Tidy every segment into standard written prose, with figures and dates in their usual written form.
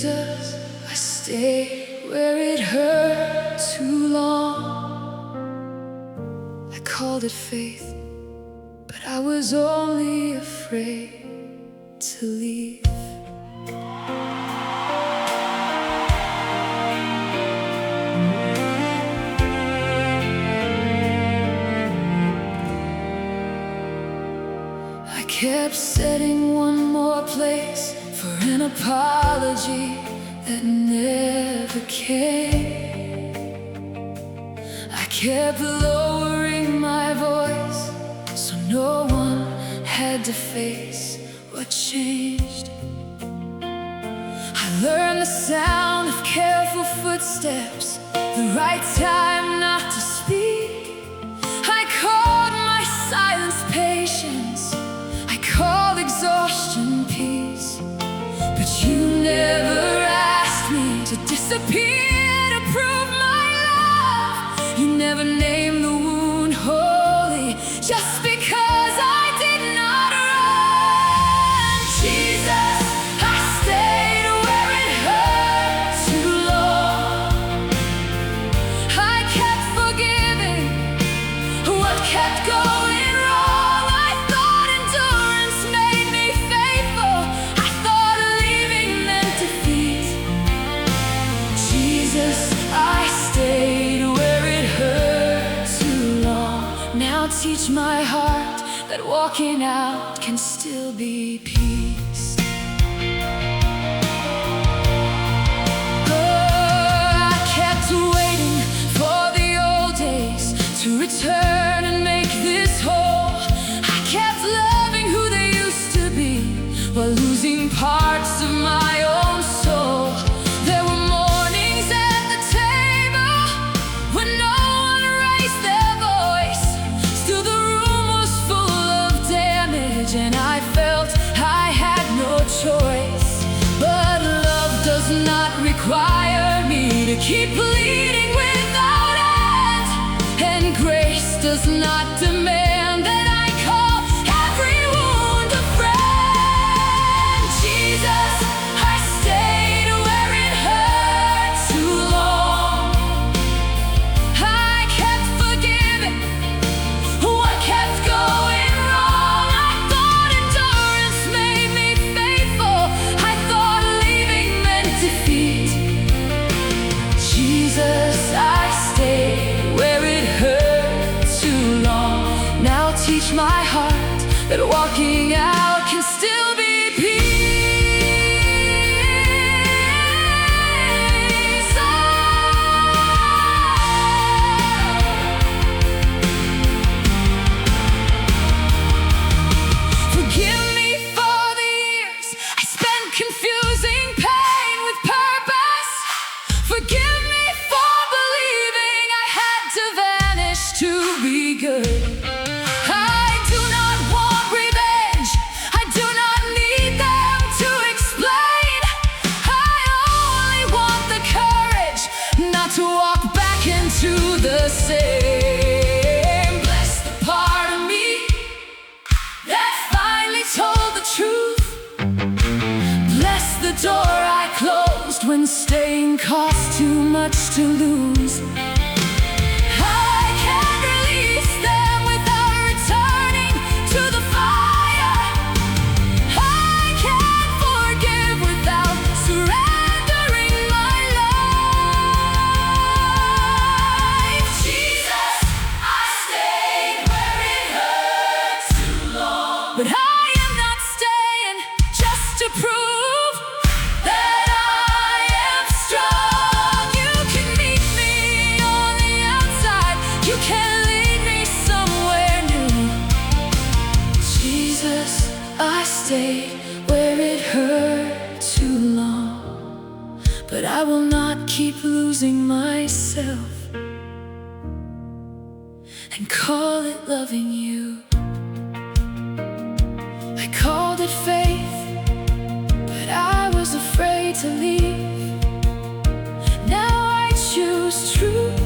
Jesus, I stayed where it hurt too long. I called it faith, but I was only afraid to leave. I kept setting one more place for an apology that never came. I kept lowering my voice so no one had to face what changed. I learned the sound of careful footsteps, the right time not to speak. I called my silence patience, I called exhaustion peace. But you never asked me to disappear to prove my love. You never named the wound holy just because I did not run. Jesus, I stayed where it hurt too long. I kept forgiving what kept going wrong. I thought endurance made me faithful. I thought leaving meant defeat. Jesus, I stayed where it hurt too long. Now teach my heart that walking out can still be peace. Oh, I kept waiting for the old days to return and make this whole. I kept loving who they used to be while losing parts of my own soul. There were mornings at the table when no one raised their voice. Still the room was full of damage and I felt I had no choice. But love does not require me to keep bleeding without end, and grace does not demand that I call every wound a friend. Jesus, I stayed where it hurt too long. I kept forgiving what kept going wrong. I thought endurance made me faithful. I thought leaving meant defeat. Jesus, I stayed where it hurt too long. Now teach my heart that walking out can still be peace. Forgive me for the years I spent confusing pain with purpose. Forgive me for believing I had to vanish to be good. I do not want revenge, I do not need them to explain. I only want the courage not to walk back into the same. Bless the part of me that finally told the truth. Bless the door I closed when staying cost too much to lose. I can't release them without returning to the fire. I can't forgive without surrendering my life. Jesus, I stayed where it hurt too long. But I am not staying just to prove that I am strong. You can meet me on the outside, you can lead me somewhere new. Jesus, I stayed where it hurt too long. But I will not keep losing myself and call it loving you. I called it faith, but I was afraid to leave. Now I choose truth,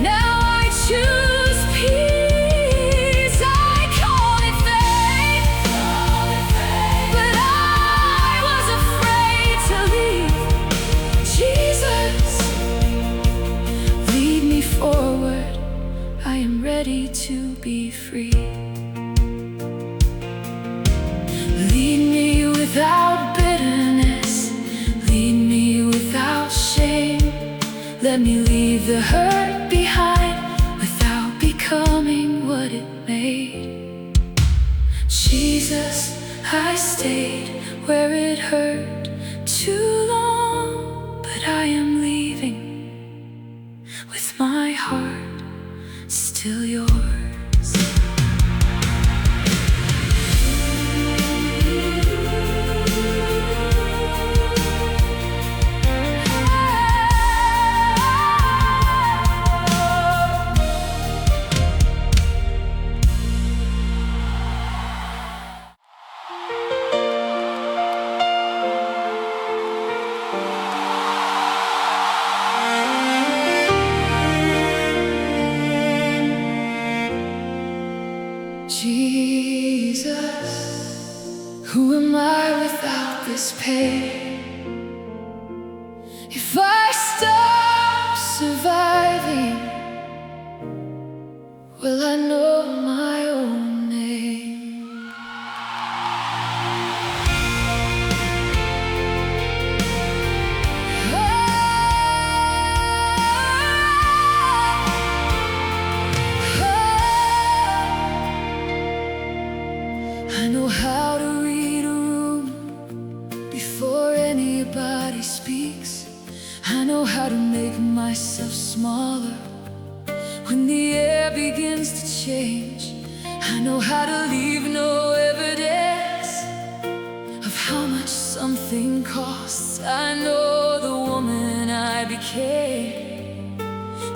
now I choose peace. I call it faith, but I was afraid to leave. let me leave the hurt behind without becoming what it made. Jesus, I stayed where it hurt too long, but I am leaving with my heart still yours. Jesus, who am I without this pain? If I stop surviving, will I know my own name? I know how to read a room before anybody speaks. I know how to make myself smaller when the air begins to change. I know how to leave no evidence of how much something costs. I know the woman I became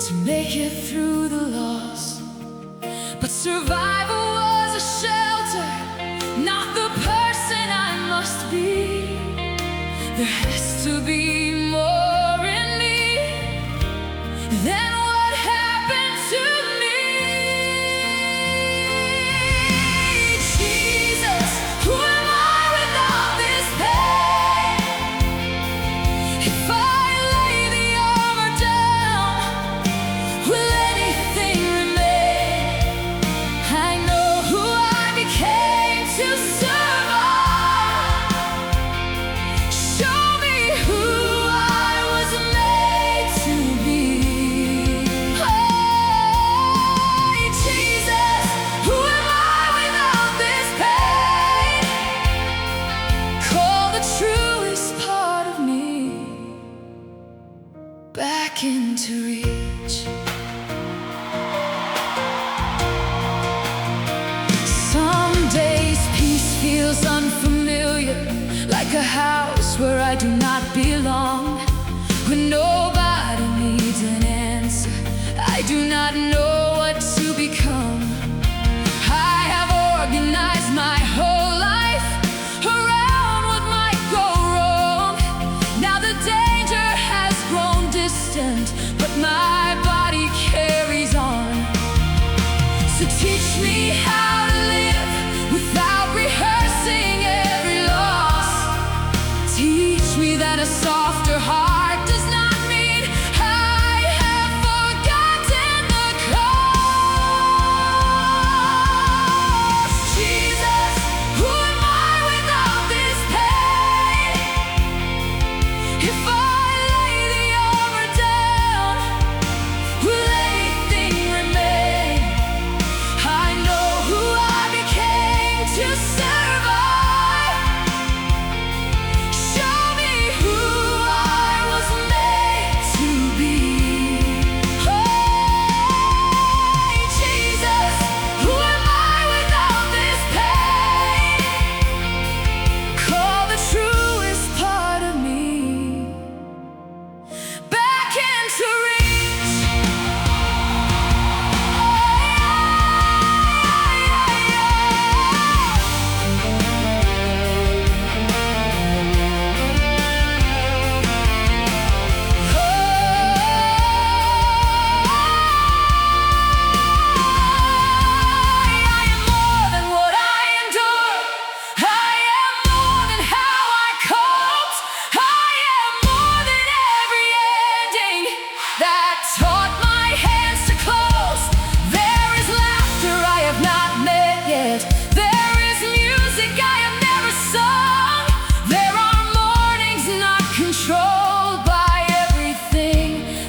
to make it through the loss. But survival was a shelter, not the person I must be. There has to be more in me than what happened to me. Jesus, who am I without this pain? If I lay the armor down, will anything remain? I know who I became to survive. Show me who I was made to be. Oh, Jesus, who am I without this pain? Call the truest part of me back into reach. Some days peace feels unfamiliar, like a house where I do not belong. When nobody needs an answer, I do not know what to become. I have organized my whole life around what might go wrong. Now the danger has grown distant, but my body carries on. So teach me how to live without rehearsing every loss. Teach me that a softer heart does not mean I have forgotten the cost. Jesus, who am I without this pain? If I lay the armor down, will anything remain? I know who I became to survive. Show me who I was made to be. Oh, Jesus, who am I without this pain? Call the truest part of me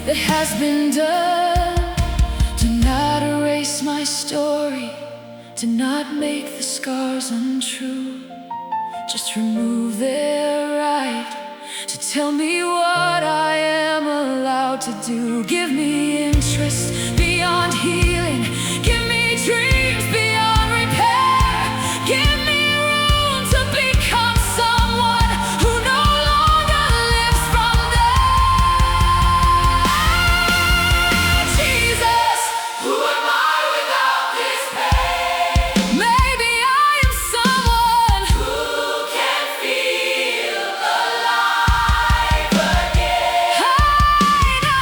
that has been done. Do not erase my story, do not make the scars untrue. Just remove their right to tell me what I am allowed to do. Give me interest beyond healing, give me dreams beyond repair. Give me room to become someone who no longer lives from there. Jesus, who am I without this pain? Maybe I am someone who can feel alive again.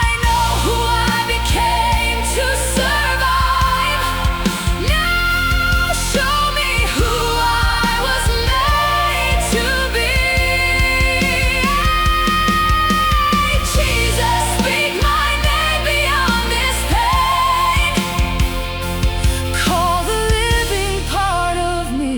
I know who I became to survive. Now show me who I was made to be. Jesus, speak my name beyond this pain. Call the living part of me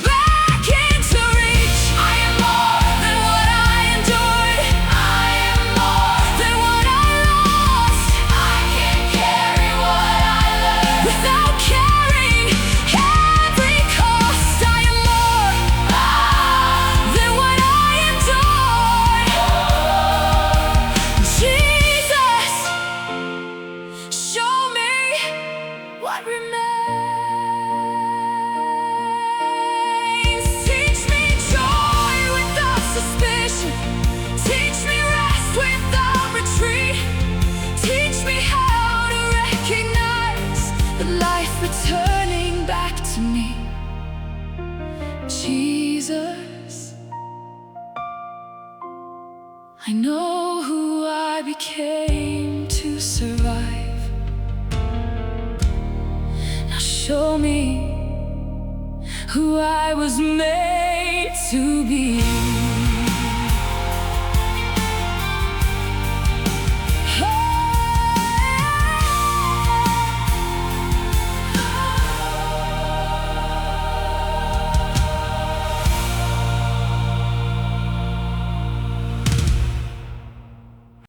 back into reach. I am more than what I endured. I am more than what I lost. I can carry what I learned without carrying every cost. I am more than what I endured. Jesus, show me what remains. Teach me joy without suspicion. Teach me rest without retreat. Teach me how to recognize the life returning back to me. Jesus, I know who I became to survive. Now show me who I was made to be.